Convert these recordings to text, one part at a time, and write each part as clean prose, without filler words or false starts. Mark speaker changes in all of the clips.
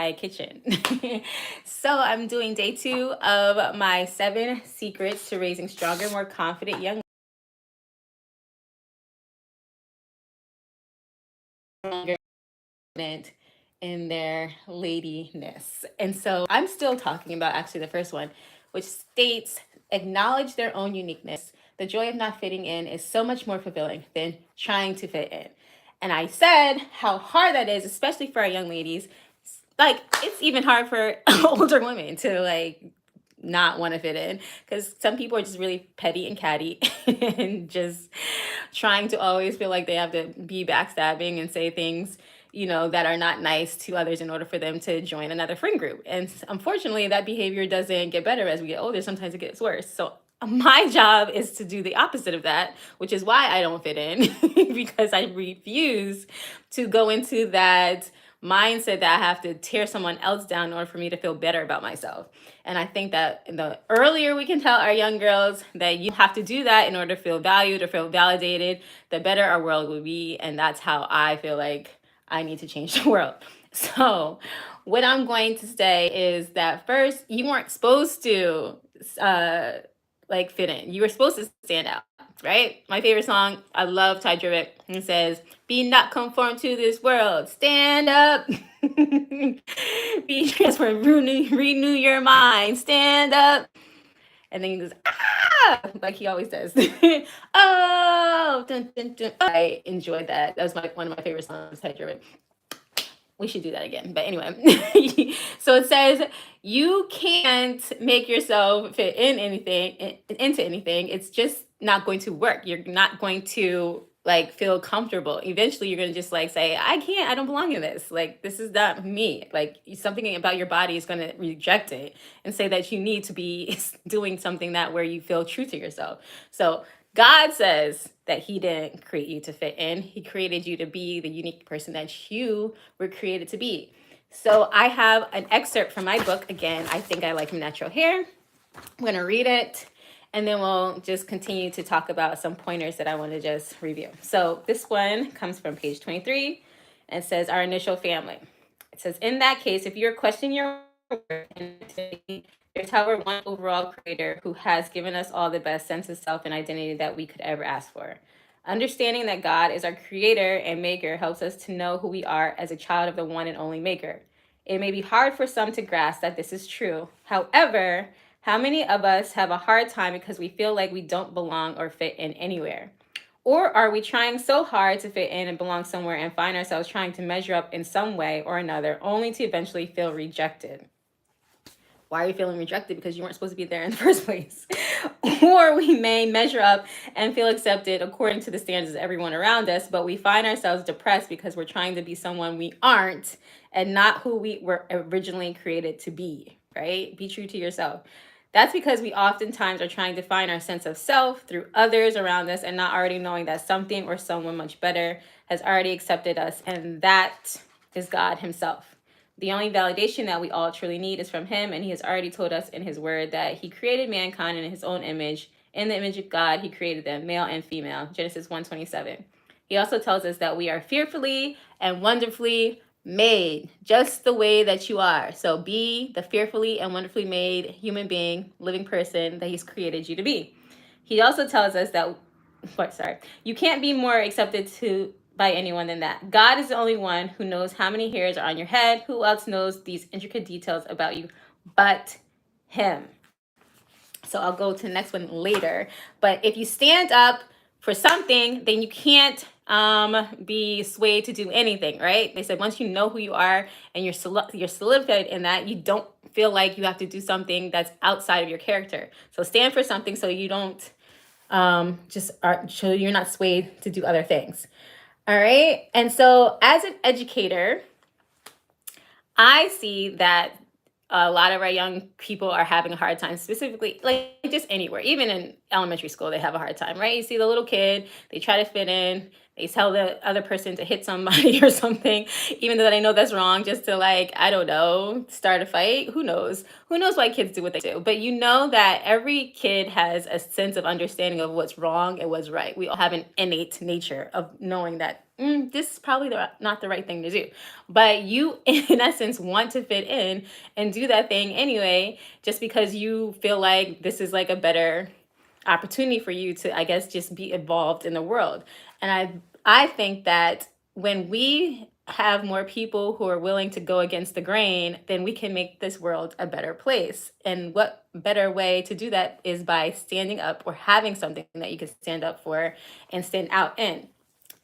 Speaker 1: my kitchen. So I'm doing day 2 of my 7 secrets to raising stronger, more confident young in their ladiness. And so I'm still talking about actually the first one, which states acknowledge their own uniqueness. The joy of not fitting in is so much more fulfilling than trying to fit in. And I said how hard that is, especially for our young ladies. Like, it's even hard for older women to not want to fit in, because some people are just really petty and catty and just trying to always feel like they have to be backstabbing and say things, that are not nice to others in order for them to join another friend group. And unfortunately, that behavior doesn't get better as we get older. Sometimes it gets worse. So my job is to do the opposite of that, which is why I don't fit in, because I refuse to go into that mindset that I have to tear someone else down in order for me to feel better about myself. And I think that the earlier we can tell our young girls that you have to do that in order to feel valued or feel validated, the better our world will be. And that's how I feel like I need to change the world. So what I'm going to say is that first, you weren't supposed to fit in. You were supposed to stand out, right? My favorite song, I love Ty Tribbett. It says, "Be not conformed to this world. Stand up." Be transformed. Renew your mind. Stand up. And then he goes, "Ah!" Like he always does. Oh, dun, dun, dun. I enjoyed that. That was one of my favorite songs, Ty Tribbett. We should do that again. But anyway, so it says you can't make yourself fit into anything. It's just not going to work. You're not going to feel comfortable. Eventually you're going to just say, I don't belong in this. This is not me. Something about your body is going to reject it and say that you need to be doing something where you feel true to yourself. So God says that he didn't create you to fit in. He created you to be the unique person that you were created to be. So I have an excerpt from my book. Again, I Think I Like Natural Hair. I'm going to read it, and then we'll just continue to talk about some pointers that I want to just review. So this one comes from page 23 and says, our initial family. It says, in that case, if you're questioning your worth and there's our one overall creator who has given us all the best sense of self and identity that we could ever ask for. Understanding that God is our creator and maker helps us to know who we are as a child of the one and only maker. It may be hard for some to grasp that this is true. However, how many of us have a hard time because we feel like we don't belong or fit in anywhere? Or are we trying so hard to fit in and belong somewhere and find ourselves trying to measure up in some way or another, only to eventually feel rejected? Why are you feeling rejected? Because you weren't supposed to be there in the first place. Or we may measure up and feel accepted according to the standards of everyone around us, but we find ourselves depressed because we're trying to be someone we aren't and not who we were originally created to be, right? Be true to yourself. That's because we oftentimes are trying to find our sense of self through others around us and not already knowing that something or someone much better has already accepted us, and that is God himself. The only validation that we all truly need is from him, and he has already told us in his word that he created mankind in his own image. In the image of God, he created them, male and female, Genesis 1:27. He also tells us that we are fearfully and wonderfully made, just the way that you are. So be the fearfully and wonderfully made human being, living person that he's created you to be. He also tells us that, you can't be more accepted by anyone than that. God is the only one who knows how many hairs are on your head. Who else knows these intricate details about you but him? So I'll go to the next one later. But if you stand up for something, then you can't be swayed to do anything, right? They said once you know who you are and you're solidified in that, you don't feel like you have to do something that's outside of your character. So stand for something so you don't so you're not swayed to do other things. All right. And so as an educator, I see that a lot of our young people are having a hard time, specifically just anywhere, even in elementary school, they have a hard time, right? You see the little kid, they try to fit in, they tell the other person to hit somebody or something, even though they know that's wrong, just to, like, I don't know, start a fight. Who knows? Who knows why kids do what they do? But you know that every kid has a sense of understanding of what's wrong and what's right. We all have an innate nature of knowing that this is probably not the right thing to do. But you, in essence, want to fit in and do that thing anyway, just because you feel like this is like a better opportunity for you to, I guess, just be involved in the world. And I think that when we have more people who are willing to go against the grain, then we can make this world a better place. And what better way to do that is by standing up or having something that you can stand up for and stand out in.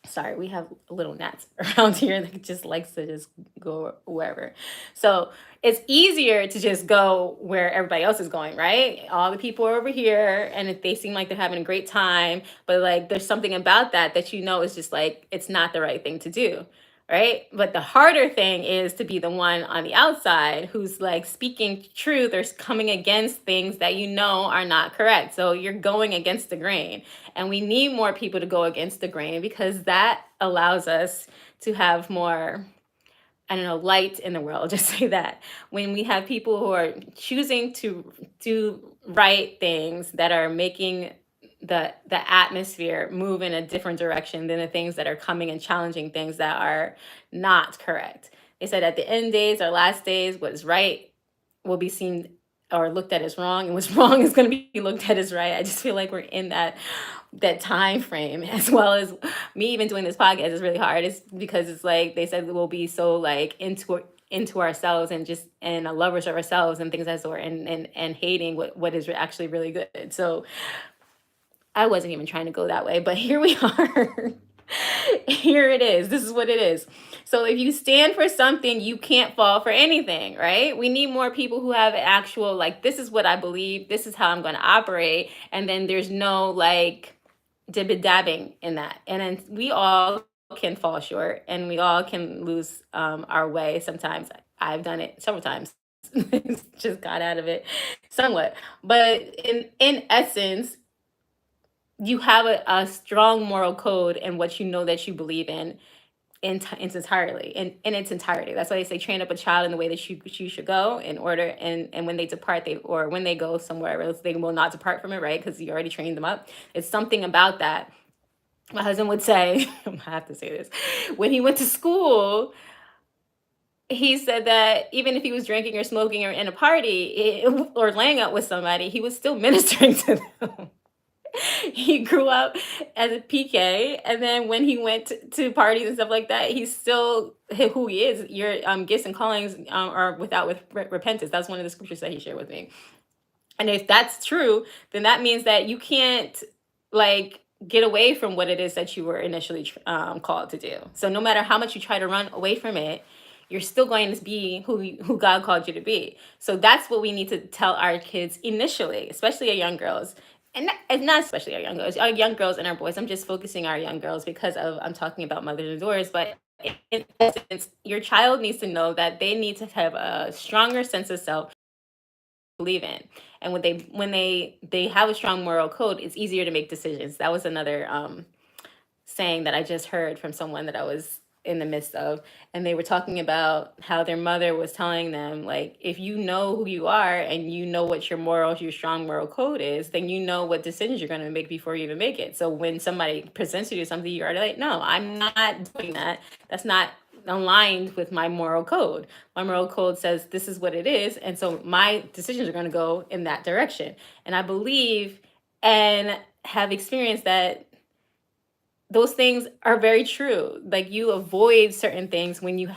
Speaker 1: Sorry, we have little gnats around here that just likes to just go wherever. So it's easier to just go where everybody else is going, right? All the people are over here, and if they seem like they're having a great time, but like there's something about that you know is just like it's not the right thing to do, right? But the harder thing is to be the one on the outside who's like speaking truth or coming against things that you know are not correct. So you're going against the grain. And we need more people to go against the grain because that allows us to have more, I don't know, light in the world. Just say that. When we have people who are choosing to do right things that are making the atmosphere move in a different direction than the things that are coming and challenging things that are not correct. They said at the end days or last days, what is right will be seen or looked at as wrong, and what's wrong is going to be looked at as right. I just feel like we're in that time frame, as well as me even doing this podcast is really hard. It's because it's like they said we'll be so like into ourselves and just and lovers of ourselves and things that sort and hating what is actually really good. So I wasn't even trying to go that way, but here we are. Here it is. This is what it is. So if you stand for something, you can't fall for anything, right? We need more people who have actual, like, this is what I believe, this is how I'm going to operate. And then there's no like dib-dabbing in that. And then we all can fall short and we all can lose our way sometimes. I've done it several times. Just got out of it somewhat. But in essence, you have a strong moral code and what you know that you believe in its entirely in its entirety. That's why they say train up a child in the way that you should go in order and when they depart they or when they go somewhere else they will not depart from it, right? Because you already trained them up. It's something about that. My husband would say, I have to say this, when he went to school, he said that even if he was drinking or smoking or in a party or laying out with somebody, he was still ministering to them. He grew up as a PK, and then when he went to parties and stuff like that, he's still who he is. Your gifts and callings are without repentance. That's one of the scriptures that he shared with me. And if that's true, then that means that you can't like get away from what it is that you were initially called to do. So no matter how much you try to run away from it, you're still going to be who God called you to be. So that's what we need to tell our kids initially, especially our young girls. And not especially our young girls and our boys. I'm just focusing our young girls because I'm talking about mothers and daughters. But in essence, your child needs to know that they need to have a stronger sense of self believe in. And when they have a strong moral code, it's easier to make decisions. That was another saying that I just heard from someone that I was in the midst of, and they were talking about how their mother was telling them, like, if you know who you are and you know what your strong moral code is, then you know what decisions you're going to make before you even make it. So when somebody presents you to something, you're already like, no, I'm not doing that. That's not aligned with my moral code. My moral code says this is what it is, and so my decisions are going to go in that direction. And I believe and have experienced that those things are very true. Like you avoid certain things when you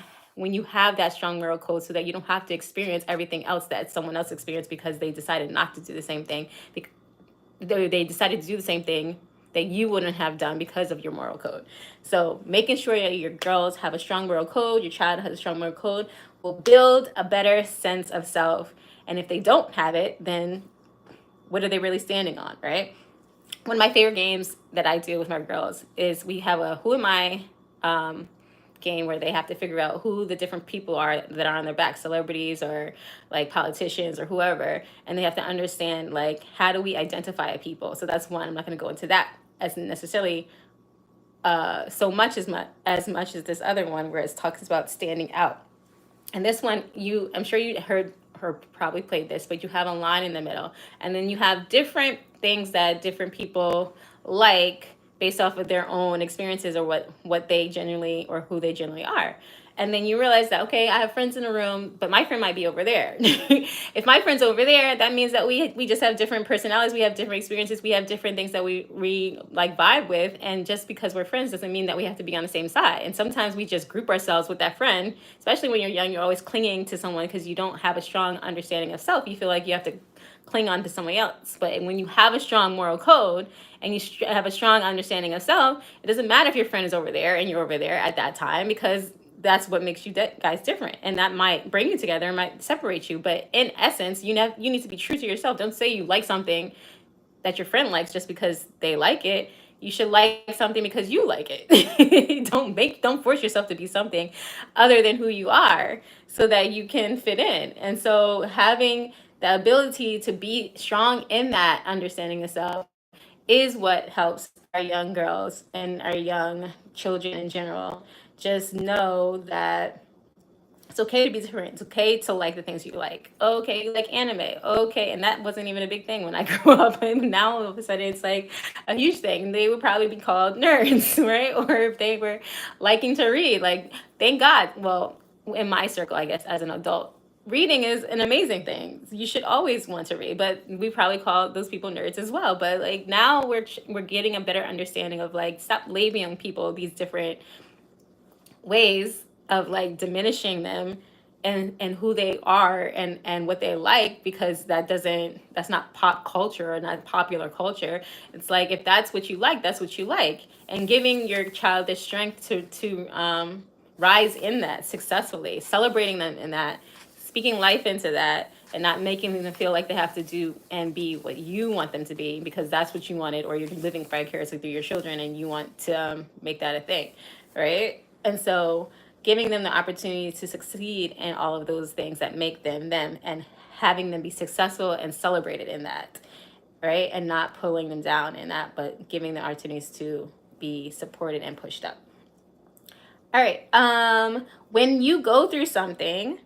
Speaker 1: have that strong moral code, so that you don't have to experience everything else that someone else experienced because they decided not to do the same thing. They decided to do the same thing that you wouldn't have done because of your moral code. So making sure that your girls have a strong moral code, your child has a strong moral code, will build a better sense of self. And if they don't have it, then what are they really standing on, right? One of my favorite games that I do with my girls is we have a who am I game where they have to figure out who the different people are that are on their back, celebrities or like politicians or whoever, and they have to understand like how do we identify people. So that's one. I'm not going to go into that as necessarily so much as much as this other one where it talks about standing out. And this one, I'm sure you heard her probably played this, but you have a line in the middle, and then you have different things that different people like based off of their own experiences or what they genuinely or who they generally are. And then you realize that, okay, I have friends in the room, but my friend might be over there. If my friend's over there, that means that we just have different personalities, we have different experiences, we have different things that we like vibe with. And just because we're friends doesn't mean that we have to be on the same side. And sometimes we just group ourselves with that friend, especially when you're young, you're always clinging to someone because you don't have a strong understanding of self. You feel like you have to cling on to somebody else. But when you have a strong moral code and you have a strong understanding of self, it doesn't matter if your friend is over there and you're over there at that time, because that's what makes you guys different, and that might bring you together and might separate you. But in essence, you need to be true to yourself. Don't say you like something that your friend likes just because they like it. You should like something because you like it. Don't force yourself to be something other than who you are so that you can fit in. And so having the ability to be strong in that understanding of self is what helps our young girls and our young children in general just know that it's okay to be different. It's okay to like the things you like. Okay, you like anime. Okay, and that wasn't even a big thing when I grew up. And now all of a sudden it's like a huge thing. They would probably be called nerds, right? Or if they were liking to read, like, thank God. Well, in my circle, I guess, as an adult, reading is an amazing thing. You should always want to read, but we probably call those people nerds as well. But like now we're getting a better understanding of like, stop labeling people these different ways of like diminishing them and who they are and what they like, because that's not pop culture or not popular culture. It's like, if that's what you like, that's what you like, and giving your child the strength to rise in that successfully, celebrating them in that, speaking life into that, and not making them feel like they have to do and be what you want them to be because that's what you wanted, or you're living vicariously through your children and you want to make that a thing, right? And so giving them the opportunity to succeed in all of those things that make them them, and having them be successful and celebrated in that, right? And not pulling them down in that, but giving them opportunities to be supported and pushed up. All right. When you go through something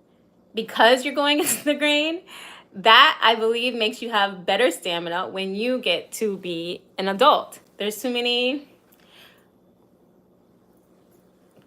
Speaker 1: because you're going against the grain, that I believe makes you have better stamina when you get to be an adult. There's too many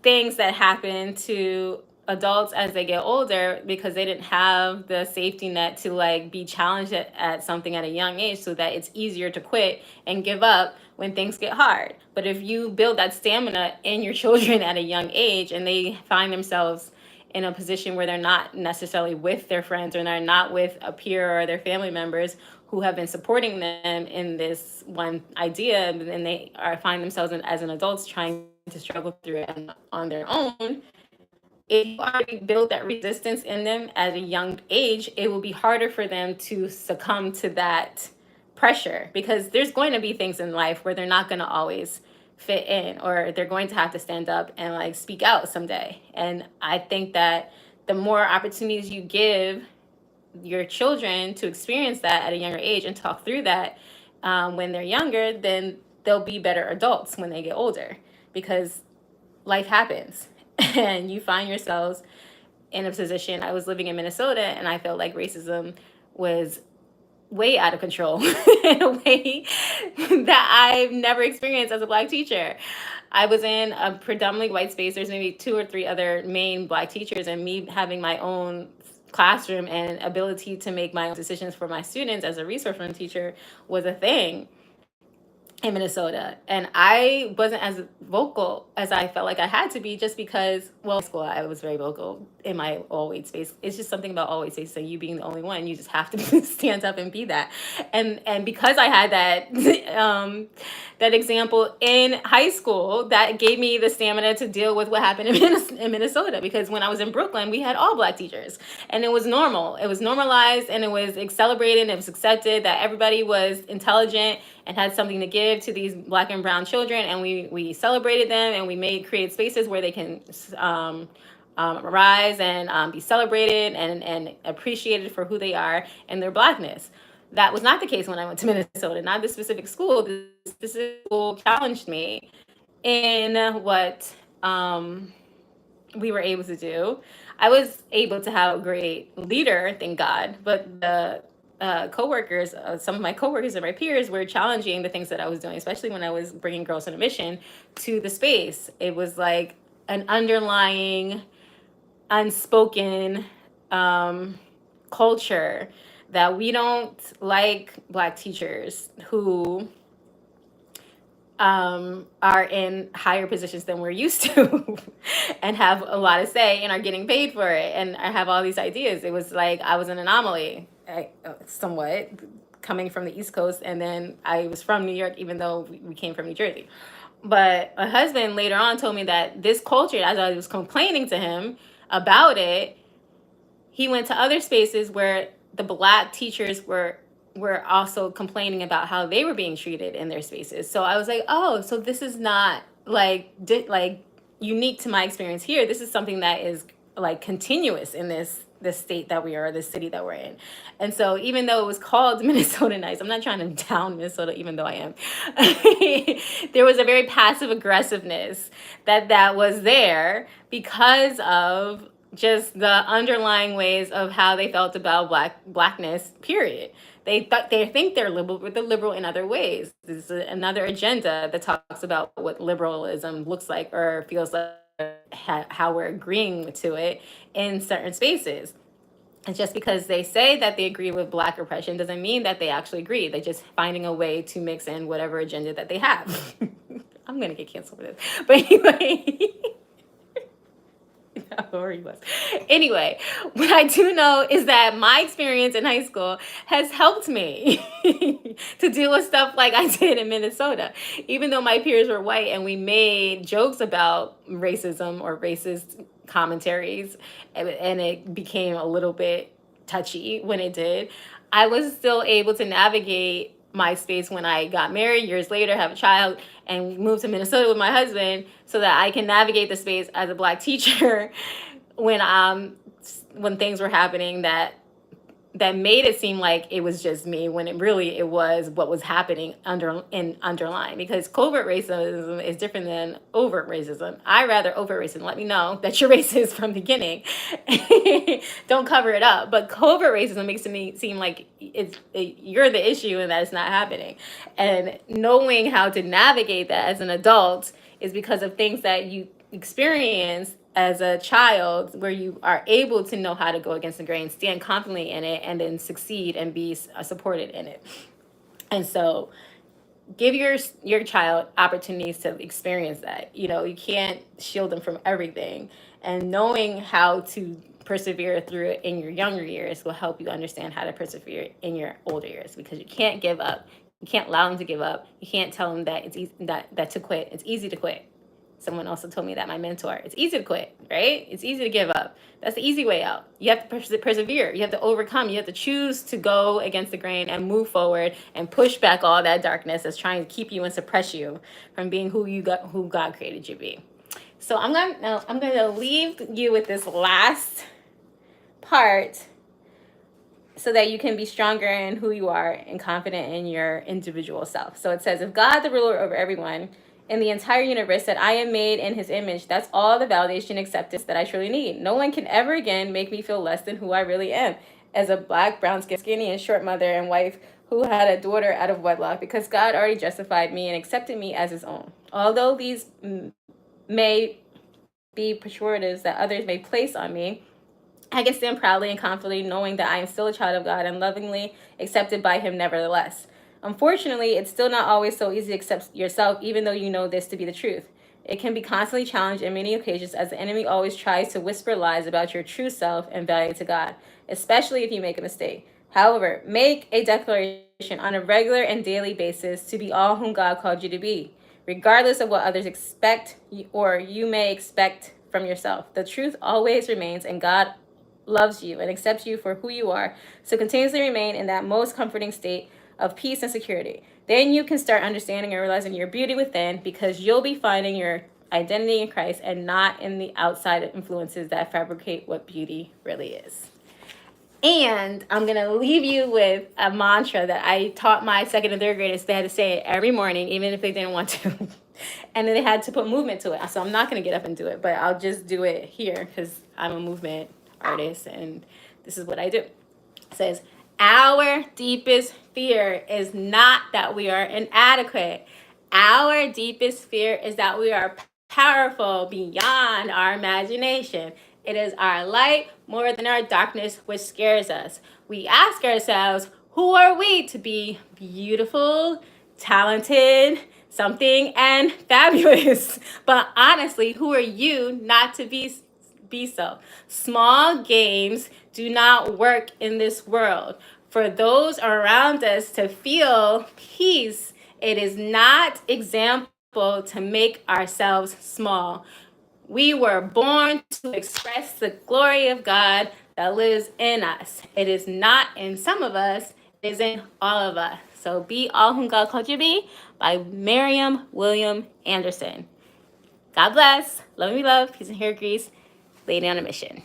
Speaker 1: things that happen to adults as they get older because they didn't have the safety net to like be challenged at something at a young age, so that it's easier to quit and give up when things get hard. But if you build that stamina in your children at a young age and they find themselves in a position where they're not necessarily with their friends or they're not with a peer or their family members who have been supporting them in this one idea, and they find themselves as an adults trying to struggle through it on their own, if you already build that resistance in them at a young age, it will be harder for them to succumb to that pressure, because there's going to be things in life where they're not going to always fit in, or they're going to have to stand up and like speak out someday. And I think that the more opportunities you give your children to experience that at a younger age and talk through that when they're younger, then they'll be better adults when they get older, because life happens and you find yourselves in a position. I was living in Minnesota and I felt like racism was way out of control in a way that I've never experienced as a Black teacher. I was in a predominantly white space. There's maybe 2 or 3 other main Black teachers, and me having my own classroom and ability to make my own decisions for my students as a resource room teacher was a thing in Minnesota. And I wasn't as vocal as I felt like I had to be, just because, well, in school I was very vocal in my all white space. It's just something about all white space, so you being the only one, you just have to stand up and be that. And because I had that that example in high school, that gave me the stamina to deal with what happened in Minnesota. Because when I was in Brooklyn, we had all Black teachers, and it was normal. It was normalized, and it was celebrated, and it was accepted that everybody was intelligent and had something to give to these Black and brown children, and we celebrated them, and we created spaces where they can rise and be celebrated and appreciated for who they are and their Blackness. That was not the case when I went to Minnesota. Not this specific school. This specific school challenged me in what we were able to do. I was able to have a great leader, thank God, but the coworkers, some of my coworkers and my peers were challenging the things that I was doing, especially when I was bringing Girls on a Mission to the space. It was like an underlying, unspoken culture that we don't like Black teachers who are in higher positions than we're used to and have a lot to say and are getting paid for it. And I have all these ideas. It was like I was an anomaly, somewhat, coming from the East Coast. And then I was from New York, even though we came from New Jersey. But my husband later on told me that this culture, as I was complaining to him about it, he went to other spaces where the Black teachers were also complaining about how they were being treated in their spaces. So I was like, oh, so this is not like unique to my experience here. This is something that is like continuous in this state that we are, this city that we're in. And so even though it was called Minnesota Nice, I'm not trying to down Minnesota, even though I am. There was a very passive aggressiveness that was there because of just the underlying ways of how they felt about Blackness, period. They think they're liberal, but they're liberal in other ways. There's another agenda that talks about what liberalism looks like or feels like, how we're agreeing to it in certain spaces. And just because they say that they agree with Black oppression doesn't mean that they actually agree. They're just finding a way to mix in whatever agenda that they have. I'm gonna get canceled for this, but anyway. Or he was. Anyway, what I do know is that my experience in high school has helped me to deal with stuff like I did in Minnesota. Even though my peers were white and we made jokes about racism or racist commentaries, and it became a little bit touchy when it did, I was still able to navigate my space when I got married years later, have a child, and moved to Minnesota with my husband so that I can navigate the space as a Black teacher when things were happening that made it seem like it was just me, when it was what was happening underlying. Because covert racism is different than overt racism. I rather overt racism. Let me know that you're racist from the beginning. Don't cover it up. But covert racism makes it seem like you're the issue and that it's not happening. And knowing how to navigate that as an adult is because of things that you experience as a child, where you are able to know how to go against the grain, stand confidently in it, and then succeed and be supported in it. And so give your child opportunities to experience that. You can't shield them from everything. And knowing how to persevere through it in your younger years will help you understand how to persevere in your older years, because you can't give up. You can't allow them to give up. You can't tell them that it's easy, that to quit. It's easy to quit. Someone also told me that, my mentor, it's easy to quit, right? It's easy to give up. That's the easy way out. You have to persevere. You have to overcome. You have to choose to go against the grain and move forward and push back all that darkness that's trying to keep you and suppress you from being who God created you to be. So I'm gonna leave you with this last part so that you can be stronger in who you are and confident in your individual self. So it says, if God, the ruler over everyone in the entire universe, said I am made in his image, that's all the validation and acceptance that I truly need. No one can ever again make me feel less than who I really am, as a Black, brown, skinny, and short mother and wife who had a daughter out of wedlock, because God already justified me and accepted me as his own. Although these may be pejoratives that others may place on me, I can stand proudly and confidently knowing that I am still a child of God and lovingly accepted by him nevertheless. Unfortunately, it's still not always so easy to accept yourself, even though you know this to be the truth. It can be constantly challenged in many occasions, as the enemy always tries to whisper lies about your true self and value to God, especially if you make a mistake. However, make a declaration on a regular and daily basis to be all whom God called you to be, regardless of what others expect or you may expect from yourself. The truth always remains, and God loves you and accepts you for who you are. So continuously remain in that most comforting state of peace and security. Then you can start understanding and realizing your beauty within, because you'll be finding your identity in Christ and not in the outside influences that fabricate what beauty really is. And I'm going to leave you with a mantra that I taught my second and third graders. They had to say it every morning, even if they didn't want to. And then they had to put movement to it. So I'm not going to get up and do it, but I'll just do it here because I'm a movement artist and this is what I do. It says, our deepest fear is not that we are inadequate. Our deepest fear is that we are powerful beyond our imagination. It is our light more than our darkness which scares us. We ask ourselves, who are we to be beautiful, talented, something, and fabulous? But honestly, who are you not to be so? Small games do not work in this world. For those around us to feel peace, it is not example to make ourselves small. We were born to express the glory of God that lives in us. It is not in some of us, it is in all of us. So Be All Whom God Called You to Be by Miriam William Anderson. God bless. Love me, love. Peace and hair grease. Lady on a mission.